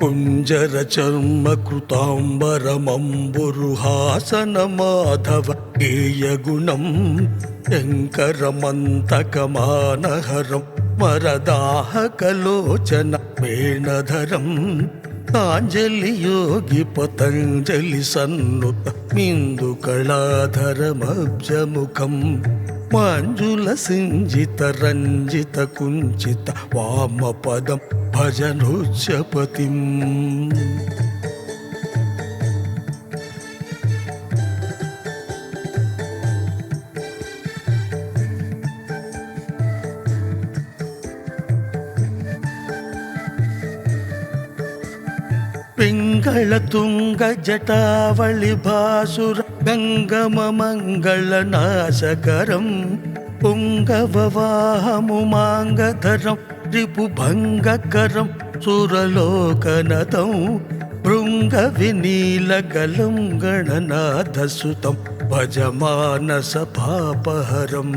ಕುಂಜರ ಚರ್ಮ ಕೃತಾಂಬರಮಂಬುರುಹಾಸನ ಮಾಧವ ಗೇಯಗುಣಂ ಶಂಕರಮಂತಕಮಾನಹರಂ ವರದಾಹಕಲೋಚನ ಮೇಣಧರಂ ಕಾಂಜಲಿಯೋಗಿ ಪತಂಜಲಿ ಸನ್ನುತ ಮಿಂದುಕಳಾಧರಮಬ್ಜಮುಖಂ ಮಾಂಜುಲ ಸಿಂಜಿತ ರಂಜಿತ ಕುಂಚಿತ ವಾಮಪದಂ ಭಜನೋಚ್ಯಪತಿಂ. ಪಿಂಗಳ ತುಂಗ ಜಟಾವಳಿ ಭಾಸುರ ಗಂಗಮ ಮಂಗಳ ನಾಶಕರಂ ಪುಂಗವವಾಹಮುಮಾಂಗಧರಂ ರಿಪುಭಂಗಕರಂ ಸುರಲೋಕನತಂ ಭೃಂಗ ವಿನೀಲಗಲಂ ಗಣನಾಥಸುತಂ ಭಜಮಾನಸ ಪಾಪಹರಂ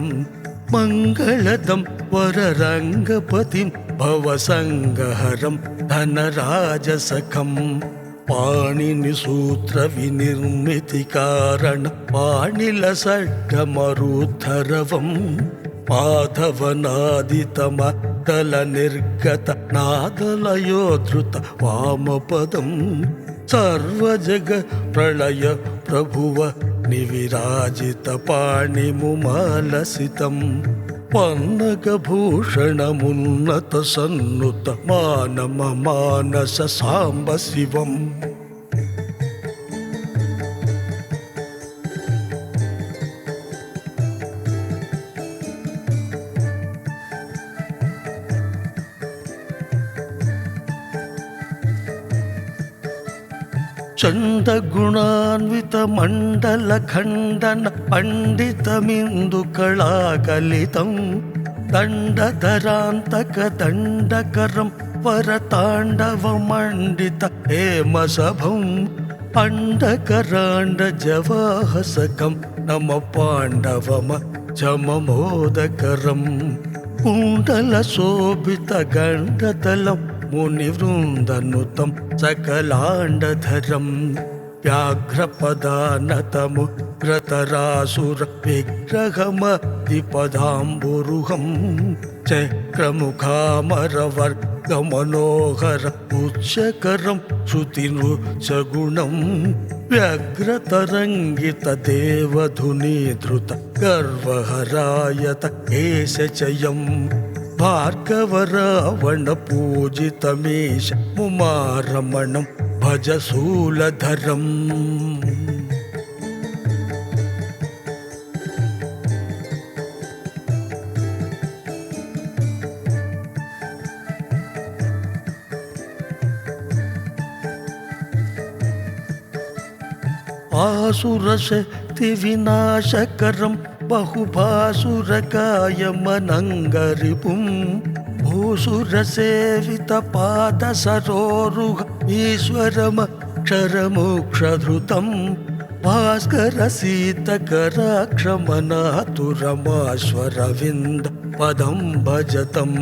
ಮಂಗಳದಂ ವರರಂಗಪತಿಂ ಭವಸಂಗಹರಂ ಧನರಾಜಸಖಂ ಪಾಣಿನಿ ಸೂತ್ರ ವಿನಿರ್ಮಿತಿ ಕಾರಣ ಪಾಣಿಲ ಸಡ್ಡಮರುದ್ಧರವಂ ಮಾಧವನಾದಿತಮ ದಲ ನಿರ್ಗತ ನಾದಲಯೋಧೃತ ವಾಮಪದಂ ಸರ್ವಜಗ ಪ್ರಳಯ ಪ್ರಭುವ ನಿವಿರಾಜಿತ ಪಾಣಿಮುಮಾಲಸಿತಂ ಪನ್ನಗಭೂಷಣಮುನ್ನತ ಸನ್ನುತ ಮಾನಮ ಮಾನಸ ಸಾಂಬ ಶಿವಂ. ಚಂದ ಗುಣಾನ್ವಿತ ಮಂಡಲ ಖಂಡನ ಪಂಡಿತಮಿಂದು ಕಳಾಕಲಿತಂ ದಂಡಧರಾಂತಕ ದಂಡಕರಂ ವರತಾಂಡವ ಮಂಡಿತ ಹೇಮಸಭಂ ಅಂಡಕರಾಂಡ ಜವಾಹಸಕಂ ನಮ ಪಾಂಡವಮ ಚಮಮೋದಕರಂ ಕುಂಡಲ ಶೋಭಿತ ಗಂಡದಲಂ ಮುನಿವೃಂದನುತಂ ಸಕಲಾಂಡಧರಂ ವ್ಯಾಘ್ರಪದಾನತಮು ಗ್ರತರಾಸುರ ವಿಗ್ರಹಮತಿಪದಾಂಬುರುಹಂ ಚಕ್ರಮುಖಾಮರವರ್ಗಮನೋಹರ ಉಚ್ಚಕರಂ ಶ್ರುತಿನೃಚಗುಣಂ ವ್ಯಗ್ರತರಂಗಿತ ದೇವಧುನೀಧೃತ ಗರ್ವಹರಾಯತ ಕೇಶಚಯಂ ಭಾರ್ಗವರಾವಣ ಪೂಜಿತಮೇಶ ಮುಮಾರಮಣಂ ಭಜಶೂಲಧರಂ. ಆಸುರಶಕ್ತಿ ವಿನಾಶಕರಂ ಬಹುಭಾಸುರಕಾಯಮನಂಗರಿಪುಂ ಭೂಸುರಸೇವಿತ ಪಾದ ಸರೋರುಹ ಈಶ್ವರಮಕ್ಷರಮೋಕ್ಷಧೃತಂ ಭಾಸ್ಕರ ಸೀತಕರಾಕ್ಷಮನಾತುರಮಾಶ್ವರವಿಂದ ಪದಂ ಭಜತಂ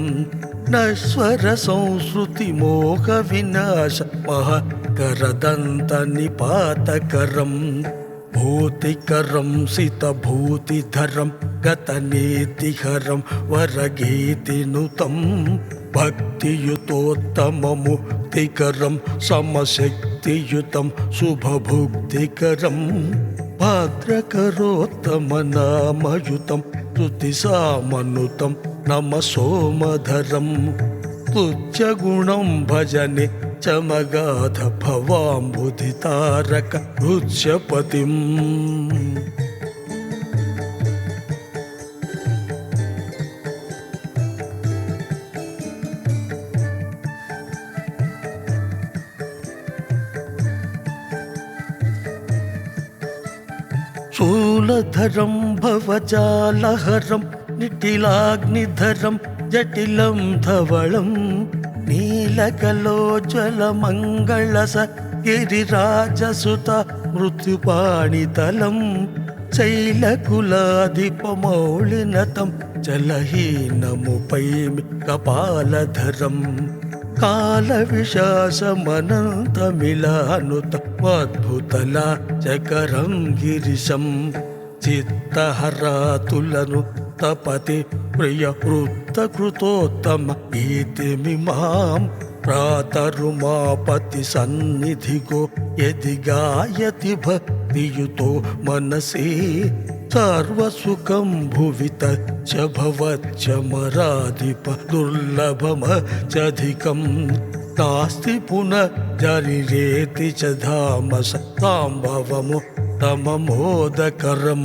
ನಶ್ವರ ಸಂಸ್ಕೃತಿ ಮೋಹ ವಿನಾಶ ಮಹಕರದಂತ ನಿಪಾತಕರಂ ಭೂತಿಕರಂ ಸಿತಭೂತಿಧರಂ ಗತನೀತಿಹರಂ ವರಗೀತಿನುತಂ ಭಕ್ತಿಯುತೋತ್ತಮಮುಕ್ತಿಕರಂ ಸಮಶಕ್ತಿಯುತಂ ಶುಭಭುಕ್ತಿಕರಂ ಭಾದ್ರಕರೋತ್ತಮನಾಮಯುತಂ ಸ್ತುತಿಸಾಮನುತಂ ನಮ ಸೋಮಧರಂ ತುಚ್ಯಗುಣಂ ಭಜನೆ ಚಮಗಾಧ ಭವಾಂಬುಧಿತಾರಕ ರುಚ್ಯಪತಿಂ. ಶೂಲಧರಂ ಭವಜಾಲಹರಂ ನಿಟಿಲಾಗ್ನಿಧರಂ ಜಟಿಲಂ ಧವಳಂ ನೀಲಕಲೋಜ್ವಲಮಂಗಳಸ ಗಿರಿರಾಜಸುತ ಮೃತ್ಯುಪಾಣಿತಲಂ ಶೈಲಕುಲಾಧಿಪಮೌಳಿನತಂ ಜಲಹೀನಮುಪೈಮಿ ಕಪಾಲಧರಂ కాలవిశాసమనంతమిలానుత అద్భుతలా చకరం గిరిశం చిత్తహరాతులను తపతి ప్రియ వృత్తకృతోత్తమ ఈతిమిమాం ప్రాతరుమాపతి సన్నిధిగో యదిగాయతి భక్తియుతో మనసి సర్వసుఖం భువిత చ భవచ్చ మరాధిప దుర్లభమత్యధికం నాస్తి పునర్జరిరేతి చ ధామ సంభవము తమమోదకరం.